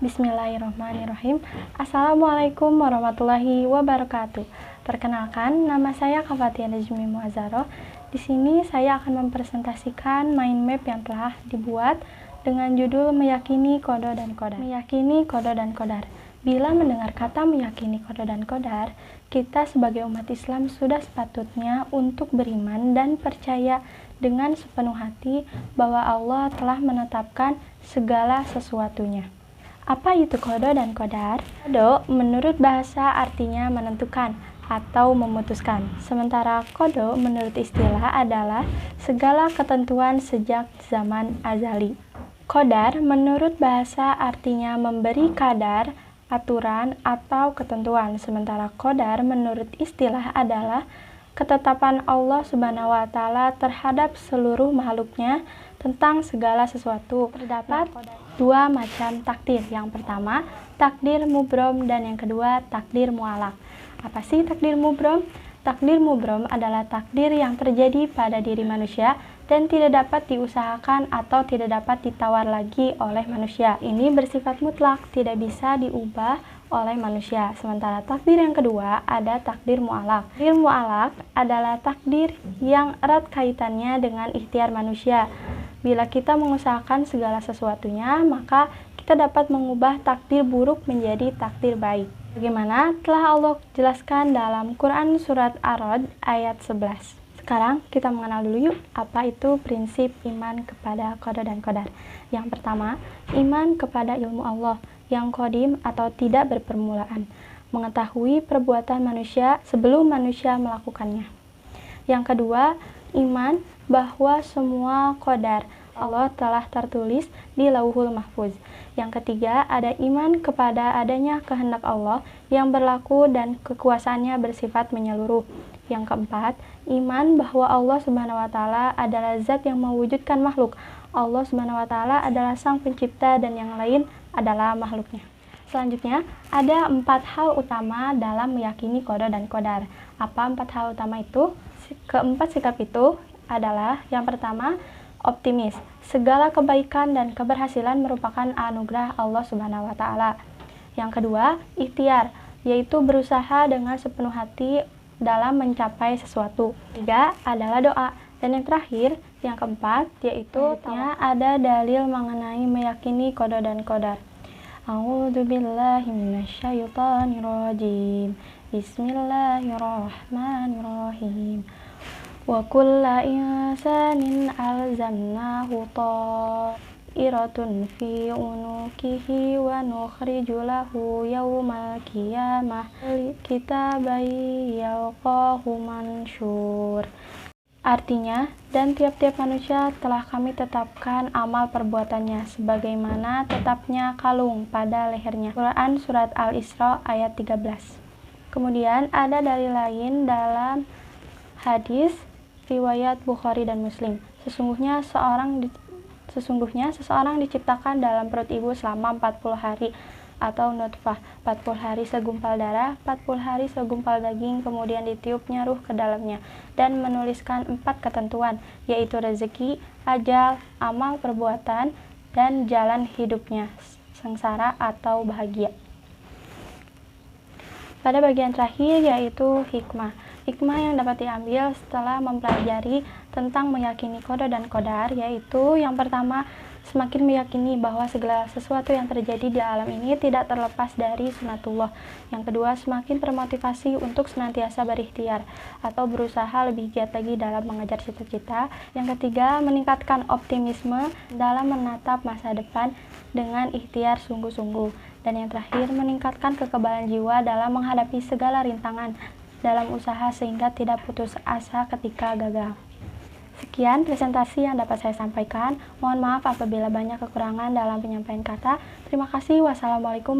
Bismillahirrahmanirrahim. Assalamualaikum warahmatullahi wabarakatuh. Perkenalkan, nama saya Kafatia Najmi Muazzaro. Di sini saya akan mempresentasikan mind map yang telah dibuat dengan judul Meyakini Qada dan Qadar. Meyakini Qada dan Qadar. Bila mendengar kata meyakini qada dan qadar, kita sebagai umat Islam sudah sepatutnya untuk beriman dan percaya dengan sepenuh hati bahwa Allah telah menetapkan segala sesuatunya. Apa itu qada dan qadar? Qada menurut bahasa artinya menentukan atau memutuskan. Sementara qada menurut istilah adalah segala ketentuan sejak zaman azali. Qadar menurut bahasa artinya memberi kadar, aturan atau ketentuan, sementara qadar menurut istilah adalah ketetapan Allah Subhanahu wa Ta'ala terhadap seluruh makhluknya tentang segala sesuatu. Terdapat dua macam takdir. Yang pertama, takdir mubrom, dan yang kedua, takdir mu'alaq. Apa sih takdir mubrom? Takdir mubrom adalah takdir yang terjadi pada diri manusia dan tidak dapat diusahakan atau tidak dapat ditawar lagi oleh manusia. Ini bersifat mutlak, tidak bisa diubah oleh manusia. Sementara takdir yang kedua ada takdir mu'alaq. Takdir mu'alaq adalah takdir yang erat kaitannya dengan ikhtiar manusia. Bila kita mengusahakan segala sesuatunya, maka kita dapat mengubah takdir buruk menjadi takdir baik. Bagaimana telah Allah jelaskan dalam Quran Surat Ar-Ra'd ayat 11. Sekarang kita mengenal dulu yuk apa itu prinsip iman kepada qada dan qadar. Yang pertama, iman kepada ilmu Allah yang qadim atau tidak berpermulaan, mengetahui perbuatan manusia sebelum manusia melakukannya. Yang kedua, iman bahwa semua qadar Allah telah tertulis di Lauhul Mahfuz. Yang ketiga, ada iman kepada adanya kehendak Allah yang berlaku dan kekuasaannya bersifat menyeluruh. Yang keempat, iman bahwa Allah Subhanahu wa Ta'ala adalah zat yang mewujudkan makhluk. Allah Subhanahu wa Ta'ala adalah sang pencipta dan yang lain adalah makhluknya. Selanjutnya, ada 4 hal utama dalam meyakini qada dan qadar. Apa 4 hal utama itu? Keempat sikap itu adalah yang pertama, optimis. Segala kebaikan dan keberhasilan merupakan anugerah Allah Subhanahu wa Ta'ala. Yang kedua, ikhtiar, yaitu berusaha dengan sepenuh hati dalam mencapai sesuatu. Tiga adalah doa. Dan yang terakhir, yang keempat, yaitu ada dalil mengenai meyakini qada dan qadar. A'udzubillahi minasyaitonirrajim. Bismillahirrahmanirrahim. Wa kulla insanin alzamnahu ta'iratun fi unukihi wa nukhriju lahu yawmal qiyamah kitaban yalqahu mansyur. Artinya, dan tiap-tiap manusia telah kami tetapkan amal perbuatannya sebagaimana tetapnya kalung pada lehernya. Quran Surat Al-Isra ayat 13. Kemudian ada dalil lain dalam hadis riwayat Bukhari dan Muslim. Sesungguhnya seseorang diciptakan dalam perut ibu selama 40 hari atau nutfah, 40 hari segumpal darah, 40 hari segumpal daging, kemudian ditiupnya ruh ke dalamnya dan menuliskan 4 ketentuan, yaitu rezeki, ajal, amal perbuatan, dan jalan hidupnya, sengsara atau bahagia. Pada bagian terakhir yaitu hikmah. Hikmah yang dapat diambil setelah mempelajari tentang meyakini qada dan qadar, yaitu yang pertama, semakin meyakini bahwa segala sesuatu yang terjadi di alam ini tidak terlepas dari sunatullah. Yang kedua, semakin termotivasi untuk senantiasa berikhtiar atau berusaha lebih giat lagi dalam mengejar cita-cita. Yang ketiga, meningkatkan optimisme dalam menatap masa depan dengan ikhtiar sungguh-sungguh. Dan yang terakhir, meningkatkan kekebalan jiwa dalam menghadapi segala rintangan dalam usaha sehingga tidak putus asa ketika gagal. Sekian presentasi yang dapat saya sampaikan. Mohon maaf apabila banyak kekurangan dalam penyampaian kata. Terima kasih. Wassalamualaikum.